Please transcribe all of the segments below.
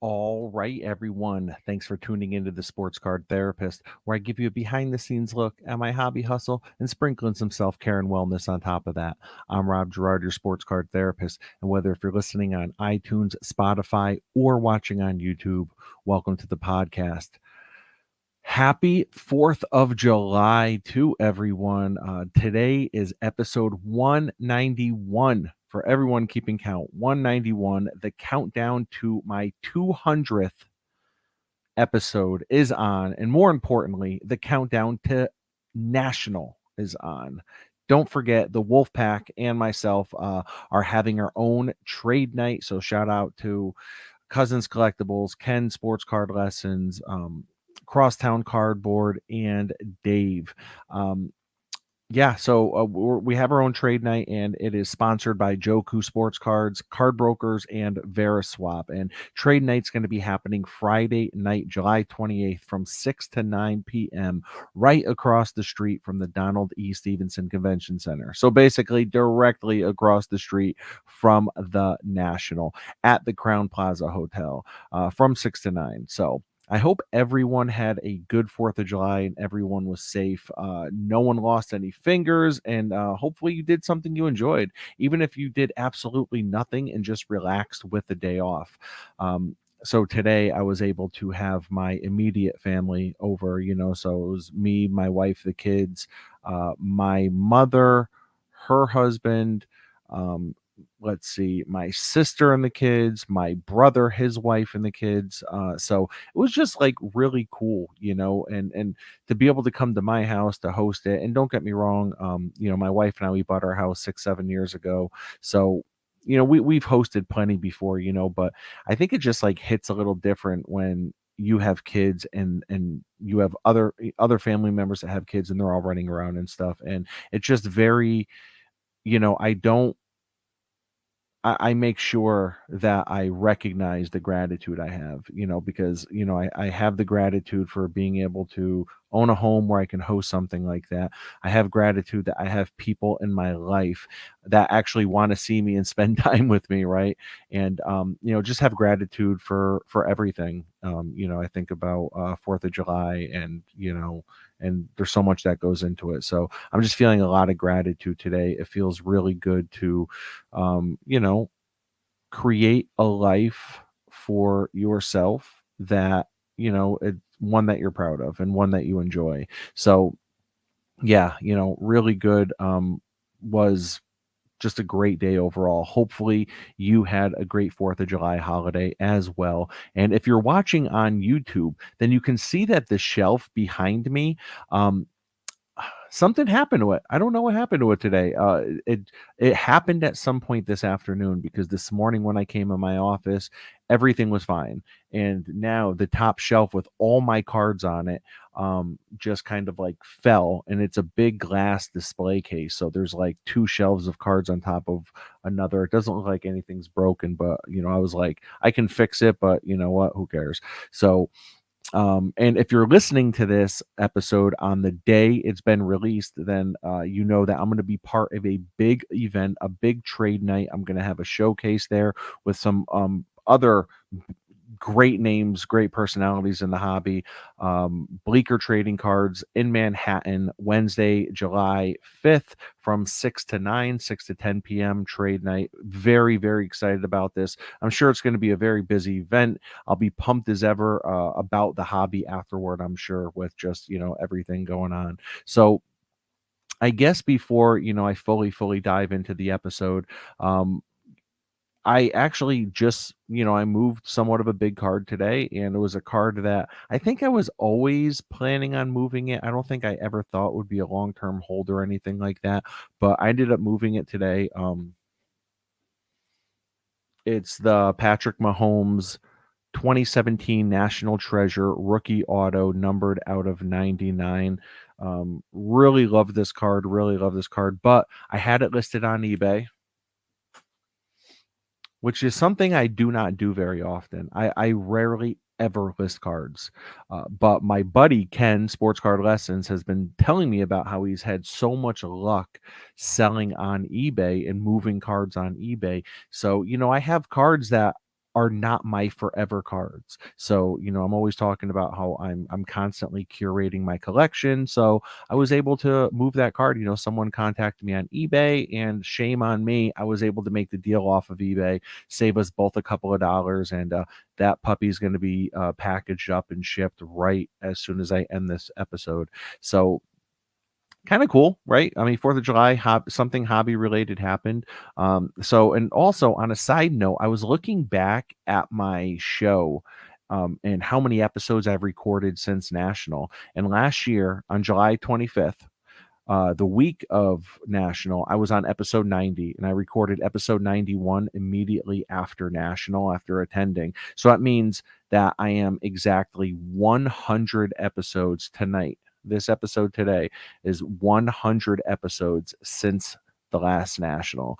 All right, everyone. Thanks for tuning into the Sports Card Therapist, where I give you a behind the scenes look at my hobby hustle and sprinkling some self care and wellness on top of that. I'm Rob Gerard, your Sports Card Therapist. And whether if you're listening on iTunes, Spotify, or watching on YouTube, welcome to the podcast. Happy 4th of July to everyone. Today is episode 191 for everyone keeping count. 191, the countdown to my 200th episode is on. And more importantly, the countdown to national is on. Don't forget, the Wolfpack and myself are having our own trade night. So shout out to Cousins Collectibles, Ken Sports Card Lessons, Crosstown Cardboard, and Dave. So we have our own trade night, and it is sponsored by Joku Sports Cards, Card Brokers, and Veriswap. And trade night's going to be happening Friday night, July 28th, from 6 to 9 p.m., right across the street from the Donald E. Stevenson Convention Center. So basically, directly across the street from the National at the Crown Plaza Hotel from 6 to 9. So I hope everyone had a good 4th of July and everyone was safe. No one lost any fingers, and hopefully you did something you enjoyed, even if you did absolutely nothing and just relaxed with the day off. So today I was able to have my immediate family over, so it was me, my wife, the kids, my mother, her husband, um, let's see, my sister and the kids, my brother, his wife, and the kids. So it was just like really cool, and to be able to come to my house to host it. And don't get me wrong, my wife and I, we bought our house 6 7 years ago, so we've hosted plenty before, but I think it just like hits a little different when you have kids and you have other family members that have kids and they're all running around and stuff, and it's just very, I don't I make sure that I recognize the gratitude I have, because, I have the gratitude for being able to own a home where I can host something like that. I have gratitude that I have people in my life that actually want to see me and spend time with me, right? And just have gratitude for everything. I think about 4th of July, and there's so much that goes into it. So I'm just feeling a lot of gratitude today. It feels really good to um, you know, create a life for yourself that, it's one that you're proud of and one that you enjoy. So, yeah, really good. Was just a great day overall. Hopefully, you had a great 4th of July holiday as well. And if you're watching on YouTube, then you can see that the shelf behind me, um, something happened to it. I don't know what happened to it today. It happened at some point this afternoon, because this morning when I came in my office, everything was fine. And now the top shelf with all my cards on it just kind of like fell, and it's a big glass display case. So there's like two shelves of cards on top of another. It doesn't look like anything's broken, but I was like, I can fix it, but you know what? Who cares? So and if you're listening to this episode on the day it's been released, then you know that I'm going to be part of a big event, a big trade night. I'm going to have a showcase there with some other great names, great personalities in the hobby. Bleecker Trading Cards in Manhattan, Wednesday, July 5th from 6 to 9, 6 to 10 p.m. trade night. Very, very excited about this. I'm sure it's going to be a very busy event. I'll be pumped as ever about the hobby afterward, I'm sure, with just, everything going on. So, I guess before, I fully dive into the episode, I actually just, I moved somewhat of a big card today, and it was a card that I think I was always planning on moving it. I don't think I ever thought would be a long-term hold or anything like that, but I ended up moving it today. It's the Patrick Mahomes 2017 National Treasure rookie auto, numbered out of 99. Really love this card, but I had it listed on eBay, which is something I do not do very often. I rarely ever list cards. But my buddy Ken, Sports Card Lessons, has been telling me about how he's had so much luck selling on eBay and moving cards on eBay. So, I have cards that are not my forever cards. So, I'm always talking about how I'm constantly curating my collection. So I was able to move that card. Someone contacted me on eBay, and shame on me, I was able to make the deal off of eBay, save us both a couple of dollars, and that puppy's going to be packaged up and shipped right as soon as I end this episode. So kind of cool, right? I mean, 4th of July, something hobby related happened. And also on a side note, I was looking back at my show, and how many episodes I've recorded since National. And last year on July 25th, the week of National, I was on episode 90, and I recorded episode 91 immediately after National, after attending. So that means that I am exactly 100 episodes tonight. This episode today is 100 episodes since the last National.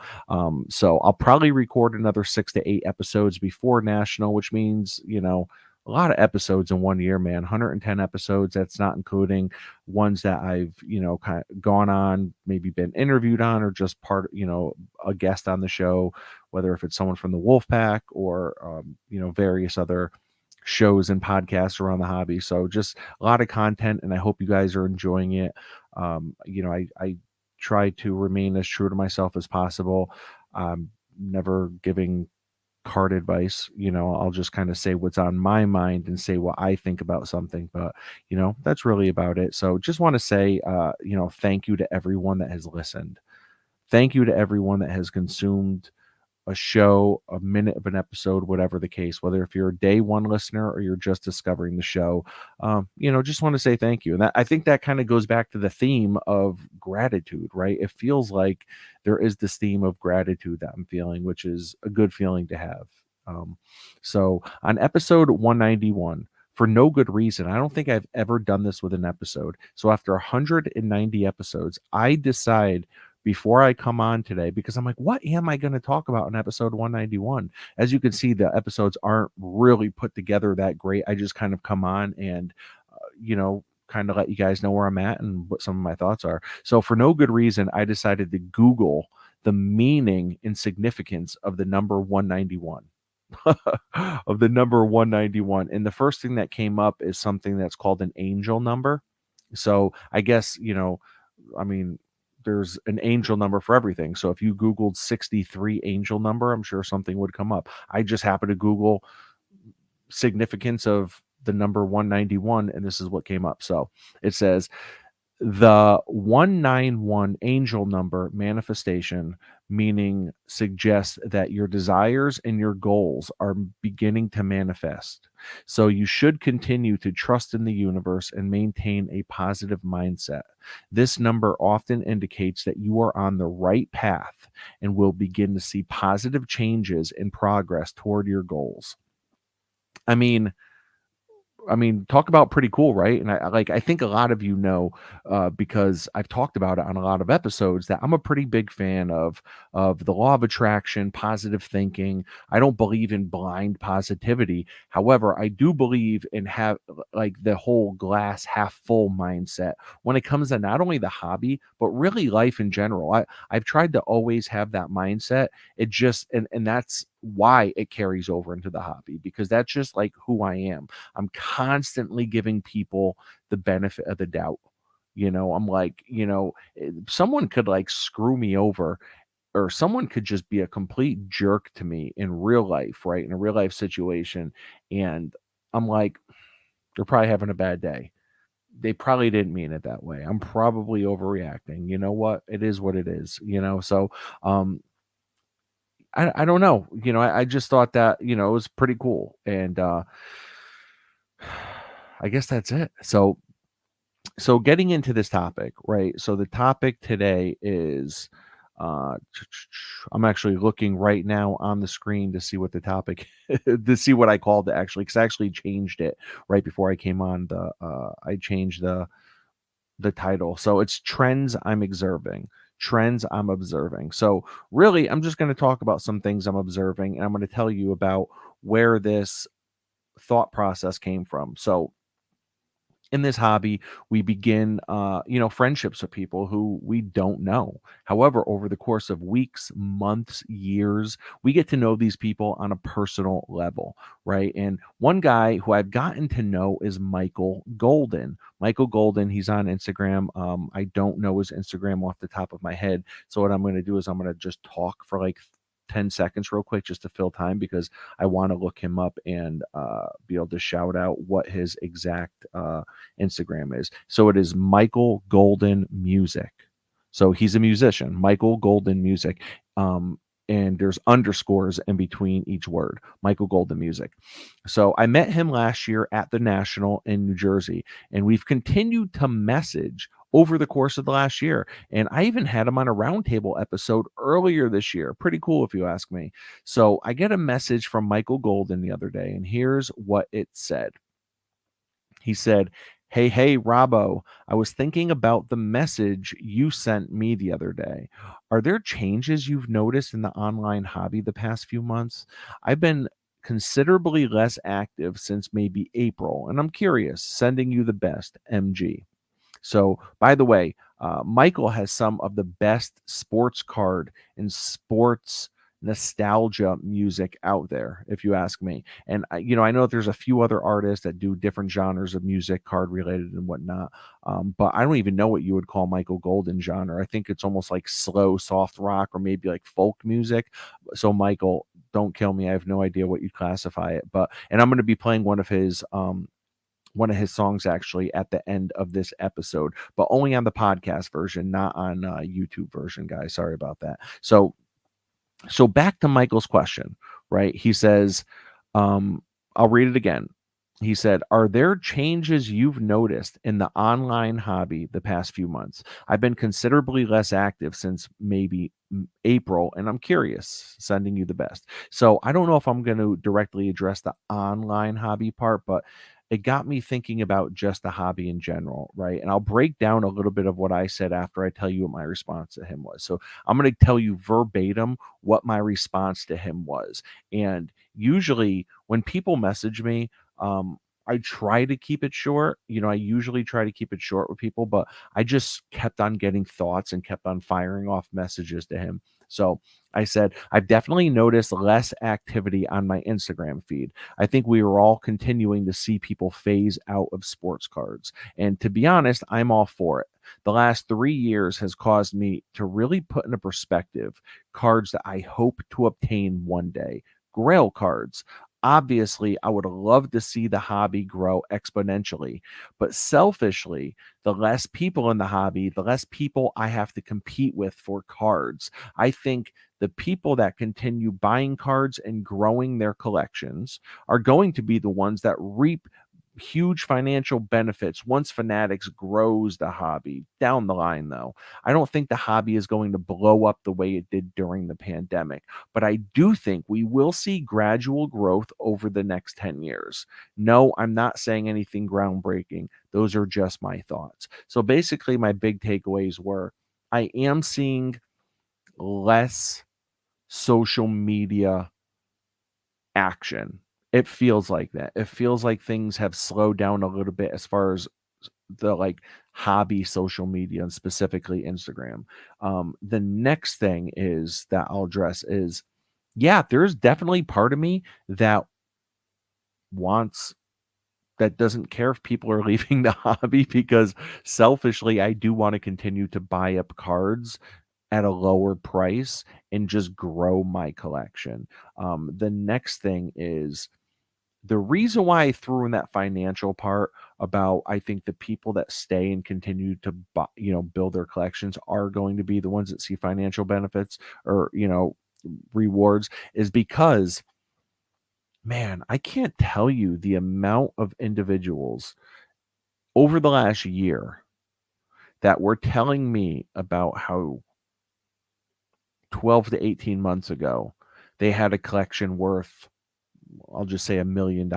So I'll probably record another 6 to 8 episodes before National, which means, a lot of episodes in 1 year, man. 110 episodes. That's not including ones that I've, kind of gone on, maybe been interviewed on, or just part, a guest on the show, whether if it's someone from the Wolfpack or, various other shows and podcasts around the hobby. So just a lot of content, and I hope you guys are enjoying it. I try to remain as true to myself as possible. Never giving card advice. I'll just kind of say what's on my mind and say what I think about something, but that's really about it. So just want to say, thank you to everyone that has listened. Thank you to everyone that has consumed a show, a minute of an episode, whatever the case, whether if you're a day one listener or you're just discovering the show. Just want to say thank you. And I think that kind of goes back to the theme of gratitude, right? It feels like there is this theme of gratitude that I'm feeling, which is a good feeling to have. So on episode 191, for no good reason, I don't think I've ever done this with an episode. So after 190 episodes, I decide before I come on today, because I'm like, what am I going to talk about in episode 191? As you can see, the episodes aren't really put together that great. I just kind of come on and, kind of let you guys know where I'm at and what some of my thoughts are. So for no good reason, I decided to Google the meaning and significance of the number 191. Of the number 191. And the first thing that came up is something that's called an angel number. So I guess, I mean, there's an angel number for everything. So if you Googled 63 angel number, I'm sure something would come up. I just happened to Google significance of the number 191, and this is what came up. So it says, the 191 angel number manifestation meaning suggests that your desires and your goals are beginning to manifest. So you should continue to trust in the universe and maintain a positive mindset. This number often indicates that you are on the right path and will begin to see positive changes and progress toward your goals. I mean, talk about pretty cool, right? And I think a lot of because I've talked about it on a lot of episodes, that I'm a pretty big fan of the law of attraction, positive thinking. I don't believe in blind positivity. However, I do believe in have like the whole glass half full mindset when it comes to not only the hobby, but really life in general. I've tried to always have that mindset. It just and that's why it carries over into the hobby, because that's just like who I am. I'm constantly giving people the benefit of the doubt. I'm like, someone could like screw me over, or someone could just be a complete jerk to me in real life, right? In a real life situation. And I'm like, they're probably having a bad day. They probably didn't mean it that way. I'm probably overreacting. You know what? It is what it is, So, I don't know. I just thought that, it was pretty cool. And, I guess that's it. So getting into this topic, right? So the topic today is I'm actually looking right now on the screen to see what the topic to see what I called it, actually, because I actually changed it right before I came on. I changed the title. So it's trends I'm observing. Trends I'm observing. So really, I'm just going to talk about some things I'm observing, and I'm going to tell you about where this thought process came from. So In this hobby, we begin, friendships with people who we don't know. However, over the course of weeks, months, years, we get to know these people on a personal level, right? And one guy who I've gotten to know is Michael Golden. Michael Golden, he's on Instagram. I don't know his Instagram off the top of my head. So what I'm going to do is I'm going to just talk for like 10 seconds real quick just to fill time because I want to look him up and be able to shout out what his exact Instagram is. So it is Michael Golden Music. So he's a musician, Michael Golden Music. Um, and there's underscores in between each word, Michael Golden Music. So I met him last year at the National in New Jersey, and we've continued to message over the course of the last year. And I even had him on a roundtable episode earlier this year. Pretty cool, if you ask me. So I get a message from Michael Golden the other day, and here's what it said. He said, hey, Robbo, I was thinking about the message you sent me the other day. Are there changes you've noticed in the online hobby the past few months? I've been considerably less active since maybe April, and I'm curious. Sending you the best, MG. So, by the way, Michael has some of the best sports card and sports nostalgia music out there, if you ask me. And I know that there's a few other artists that do different genres of music, card related and whatnot. But I don't even know what you would call Michael Golden genre. I think it's almost like slow, soft rock, or maybe like folk music. So, Michael, don't kill me. I have no idea what you classify it, and I'm going to be playing one of his songs actually at the end of this episode, but only on the podcast version, not on YouTube version, guys. Sorry about that. So back to Michael's question, right? He says, I'll read it again. He said, are there changes you've noticed in the online hobby the past few months? I've been considerably less active since maybe April, and I'm curious. Sending you the best. So I don't know if I'm going to directly address the online hobby part, but it got me thinking about just the hobby in general, right? And I'll break down a little bit of what I said after I tell you what my response to him was. So I'm going to tell you verbatim what my response to him was. And usually when people message me, I try to keep it short. I usually try to keep it short with people, but I just kept on getting thoughts and kept on firing off messages to him. So I said, I've definitely noticed less activity on my Instagram feed. I think we are all continuing to see people phase out of sports cards. And to be honest, I'm all for it. The last 3 years has caused me to really put into perspective cards that I hope to obtain one day. Grail cards. Obviously, I would love to see the hobby grow exponentially, but selfishly, the less people in the hobby, the less people I have to compete with for cards. I think the people that continue buying cards and growing their collections are going to be the ones that reap huge financial benefits once Fanatics grows the hobby down the line. Though I don't think the hobby is going to blow up the way it did during the pandemic, but I do think we will see gradual growth over the next 10 years. No, I'm not saying anything groundbreaking. Those are just my thoughts. So basically my big takeaways were I am seeing less social media action. It feels like that. It feels like things have slowed down a little bit as far as the like hobby social media and specifically Instagram. The next thing is that I'll address is yeah, there's definitely part of me wants that doesn't care if people are leaving the hobby because selfishly I do want to continue to buy up cards at a lower price and just grow my collection. The next thing is the reason why I threw in that financial part about I think the people that stay and continue to buy, build their collections are going to be the ones that see financial benefits or, rewards is because man, I can't tell you the amount of individuals over the last year that were telling me about how 12 to 18 months ago they had a collection worth, I'll just say $1 million.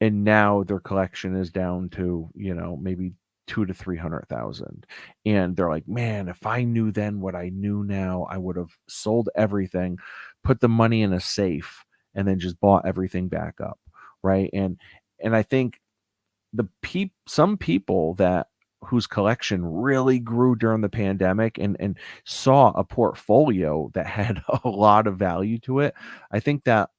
And now their collection is down to, maybe 2 to 300,000. And they're like, man, if I knew then what I knew now, I would have sold everything, put the money in a safe, and then just bought everything back up. Right. And I think some people that whose collection really grew during the pandemic and saw a portfolio that had a lot of value to it. I think that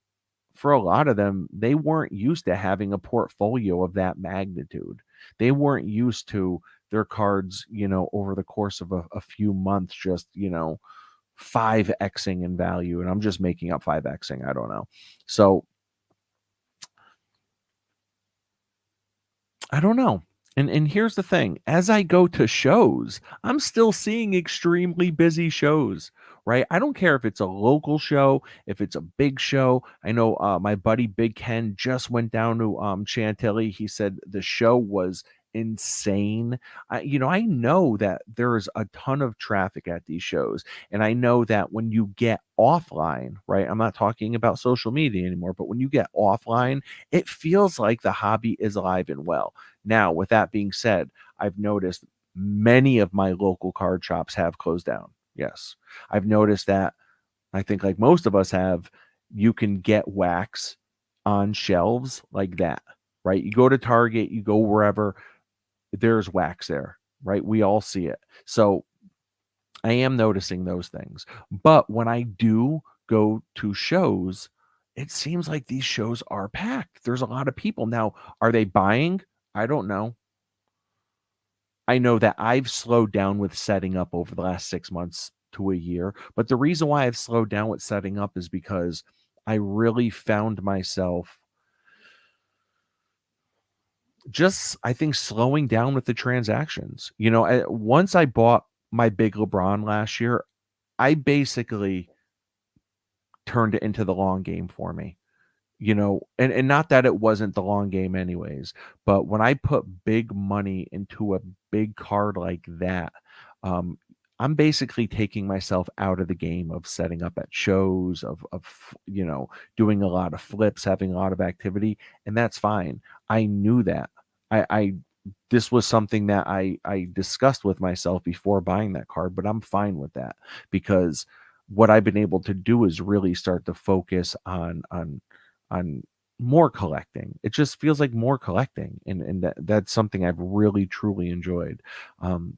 for a lot of them, they weren't used to having a portfolio of that magnitude. They weren't used to their cards, over the course of a few months, just, 5xing in value. And I'm just making up 5xing. I don't know. So I don't know. And here's the thing, as I go to shows, I'm still seeing extremely busy shows, right? I don't care if it's a local show, if it's a big show. I know my buddy Big Ken just went down to Chantilly. He said the show was insane. I know that there's a ton of traffic at these shows, and I know that when you get offline, right? I'm not talking about social media anymore, but when you get offline, it feels like the hobby is alive and well. Now, with that being said, I've noticed many of my local card shops have closed down. Yes. I've noticed that, I think like most of us have, you can get wax on shelves like that, right? You go to Target, you go wherever, there's wax there, right? We all see it. So I am noticing those things. But when I do go to shows, it seems like these shows are packed. There's a lot of people. Now, are they buying? I don't know. I know that I've slowed down with setting up over the last 6 months to a year. But the reason why I've slowed down with setting up is because I really found myself just, I think, slowing down with the transactions. Once I bought my big LeBron last year, I basically turned it into the long game for me. And not that it wasn't the long game anyways, but when I put big money into a big card like that, um, I'm basically taking myself out of the game of setting up at shows, of doing a lot of flips, having a lot of activity, and that's fine. I knew that. I this was something that I discussed with myself before buying that card, but I'm fine with that because what I've been able to do is really start to focus on more collecting. It just feels like more collecting, and that's something I've really truly enjoyed. Um,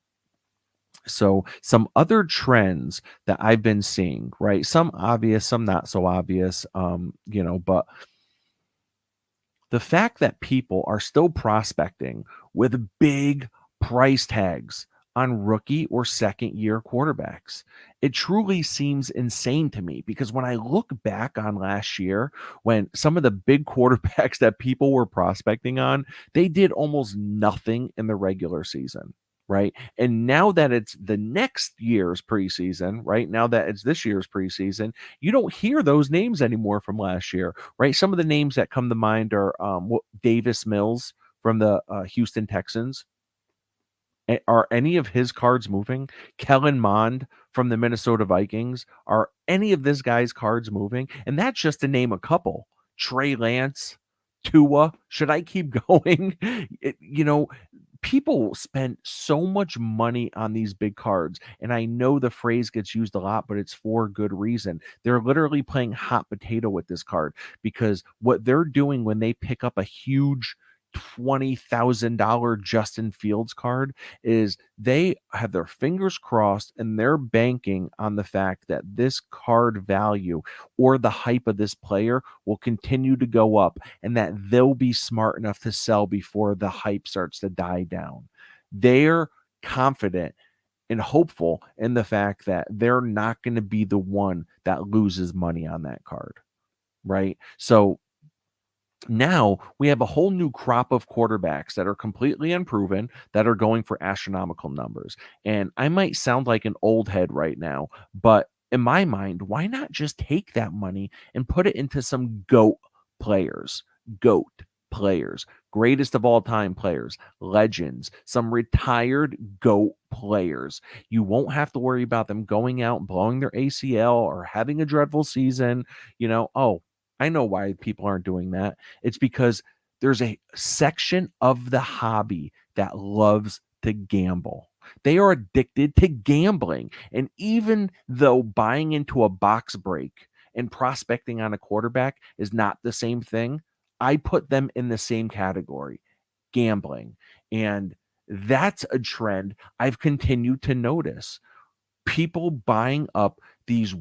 so some other trends that I've been seeing, right? Some obvious, some not so obvious. But the fact that people are still prospecting with big price tags on rookie or second year quarterbacks. It truly seems insane to me because when I look back on last year, when some of the big quarterbacks that people were prospecting on, they did almost nothing in the regular season. Right. And now that it's the next year's preseason, right? Now that it's this year's preseason, you don't hear those names anymore from last year, right? Some of the names that come to mind are Davis Mills from the Houston Texans. Are any of his cards moving? Kellen Mond from the Minnesota Vikings. Are any of this guy's cards moving? And that's just to name a couple. Trey Lance, Tua. Should I keep going? People spend so much money on these big cards. And I know the phrase gets used a lot, but it's for good reason. They're literally playing hot potato with this card because what they're doing when they pick up a huge $20,000 Justin Fields card is they have their fingers crossed and they're banking on the fact that this card value or the hype of this player will continue to go up and that they'll be smart enough to sell before the hype starts to die down. They're confident and hopeful in the fact that they're not going to be the one that loses money on that card, right? So now we have a whole new crop of quarterbacks that are completely unproven that are going for astronomical numbers. And I might sound like an old head right now, but in my mind, why not just take that money and put it into some players, GOAT players, greatest of all time players, legends, some retired GOAT players. You won't have to worry about them going out and blowing their ACL or having a dreadful season. Oh, I know why people aren't doing that. It's because there's a section of the hobby that loves to gamble. They are addicted to gambling. And even though buying into a box break and prospecting on a quarterback is not the same thing, I put them in the same category. gambling. And that's a trend I've continued to notice. People buying up these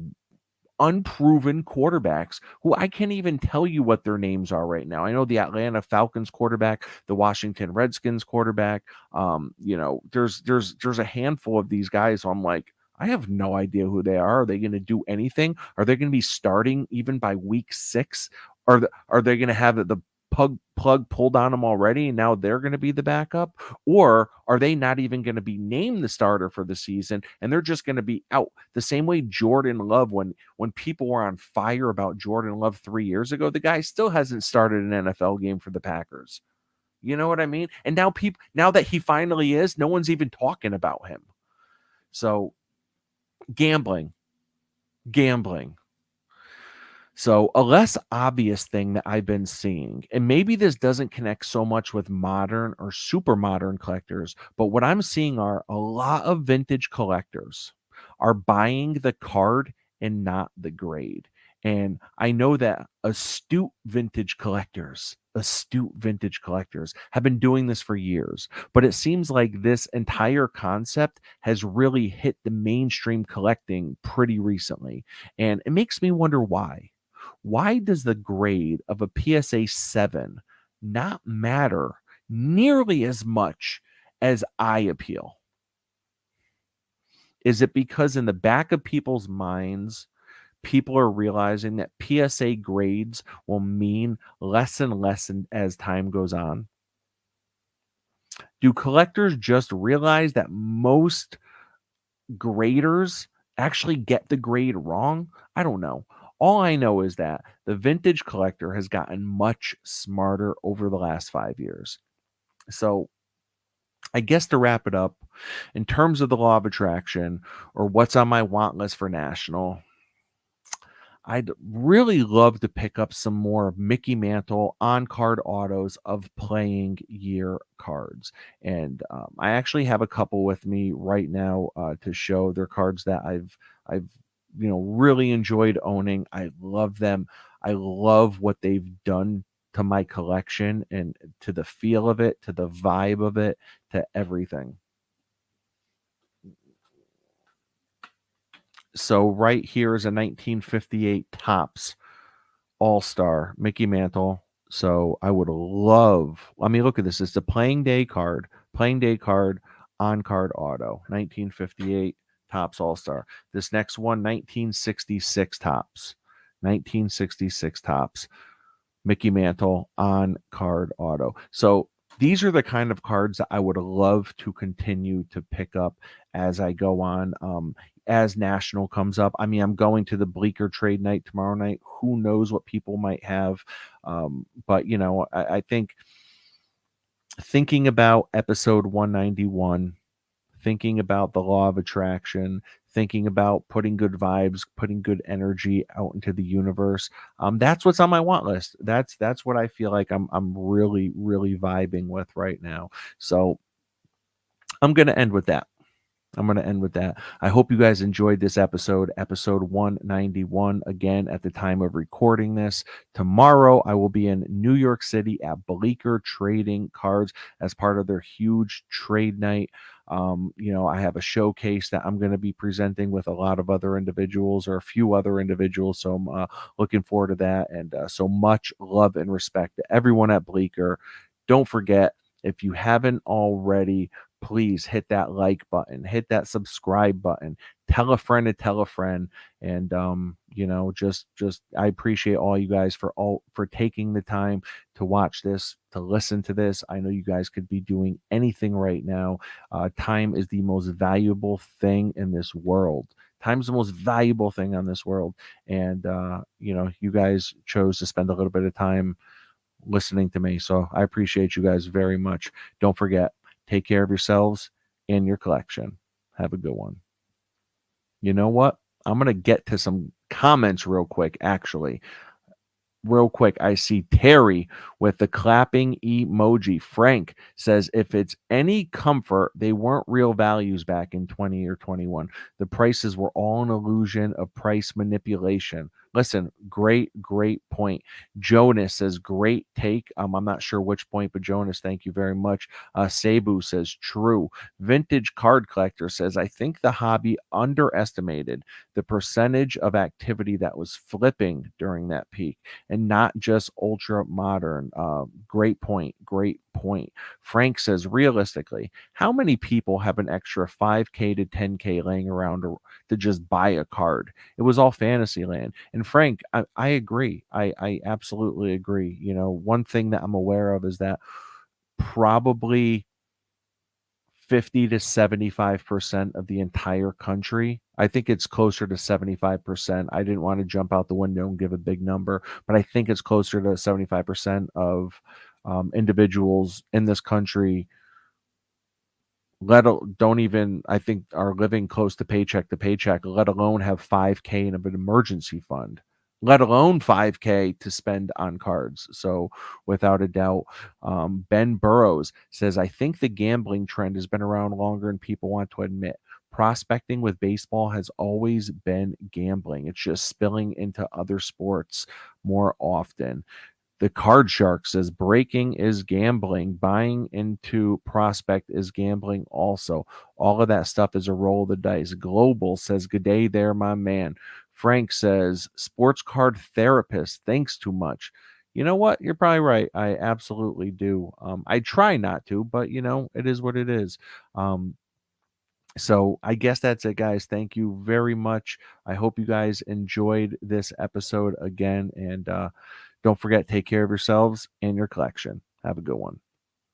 unproven quarterbacks who I can't even tell you what their names are right now. I know the Atlanta Falcons quarterback, the Washington Redskins quarterback. There's a handful of these guys. So I'm like, I have no idea who they are. Are they going to do anything? Are they going to be starting even by week 6? Are they going to have the plug pulled on them already and now they're going to be the backup? Or are they not even going to be named the starter for the season and they're just going to be out? The same way Jordan Love, when people were on fire about Jordan Love 3 years ago, the guy still hasn't started an NFL game for the Packers. You know what I mean? And now that he finally is, no one's even talking about him. So gambling. So a less obvious thing that I've been seeing, and maybe this doesn't connect so much with modern or super modern collectors, but what I'm seeing are a lot of vintage collectors are buying the card and not the grade. And I know that astute vintage collectors have been doing this for years, but it seems like this entire concept has really hit the mainstream collecting pretty recently. And it makes me wonder why. Why does the grade of a PSA 7 not matter nearly as much as eye appeal? Is it because in the back of people's minds, people are realizing that PSA grades will mean less and less as time goes on? Do collectors just realize that most graders actually get the grade wrong? I don't know. All I know is that the vintage collector has gotten much smarter over the last 5 years. So, I guess to wrap it up, in terms of the law of attraction or what's on my want list for national, I'd really love to pick up some more Mickey Mantle on card autos of playing year cards. And I actually have a couple with me right now to show. They're cards that I've really enjoyed owning. I love them. I love what they've done to my collection and to the feel of it, to the vibe of it, to everything. So right here is a 1958 Topps All-Star Mickey Mantle. So I would love, I mean, look at this. It's a playing day card on card auto, 1958 Topps All-Star. This next one, 1966 Topps. 1966 Topps Mickey Mantle on card auto. So these are the kind of cards that I would love to continue to pick up as I go on. As national comes up, I mean, I'm going to the Bleecker trade night tomorrow night. Who knows what people might have? But I think thinking about episode 191, thinking about the law of attraction, thinking about putting good vibes, putting good energy out into the universe. That's what's on my want list. That's what I feel like I'm really, really vibing with right now. So I'm gonna end with that. I hope you guys enjoyed this episode 191. Again, at the time of recording this, tomorrow I will be in New York City at Bleecker Trading Cards as part of their huge trade night. I have a showcase that I'm going to be presenting with a lot of other individuals or a few other individuals. So I'm looking forward to that. And so much love and respect to everyone at Bleecker. Don't forget, if you haven't already, please hit that like button, hit that subscribe button, tell a friend to tell a friend. And just I appreciate all you guys for taking the time to watch this, to listen to this. I know you guys could be doing anything right now. Time is the most valuable thing in this world. Time's the most valuable thing on this world. And you guys chose to spend a little bit of time listening to me. So I appreciate you guys very much. Don't forget, take care of yourselves and your collection. Have a good one. You know what? I'm going to get to some comments real quick, actually. Real quick, I see Terry with the clapping emoji. Frank says, if it's any comfort, they weren't real values back in 20 or 21. The prices were all an illusion of price manipulation. Listen, great point. Jonas says, great take. I'm not sure which point, but Jonas, thank you very much. Cebu says, true. Vintage Card Collector says, I think the hobby underestimated the percentage of activity that was flipping during that peak and not just ultra modern. Great point. Great point. Frank says, realistically, how many people have an extra 5K to 10K laying around to just buy a card? It was all fantasy land. And Frank, I agree. I absolutely agree. You know, one thing that I'm aware of is that probably 50 to 75% of the entire country. I think it's closer to 75%. I didn't want to jump out the window and give a big number, but I think it's closer to 75% of individuals in this country don't even, I think, are living close to paycheck, let alone have 5K in an emergency fund, let alone 5K to spend on cards. So without a doubt, Ben Burrows says, I think the gambling trend has been around longer than people want to admit. Prospecting with baseball has always been gambling. It's just spilling into other sports more often. The Card Shark says breaking is gambling. Buying into prospect is gambling also. All of that stuff is a roll of the dice. Global says, good day there, my man. Frank says, sports card therapist thinks too much. You know what? You're probably right. I absolutely do. I try not to, but you know, it is what it is. So I guess that's it, guys. Thank you very much. I hope you guys enjoyed this episode again. And don't forget, take care of yourselves and your collection. Have a good one.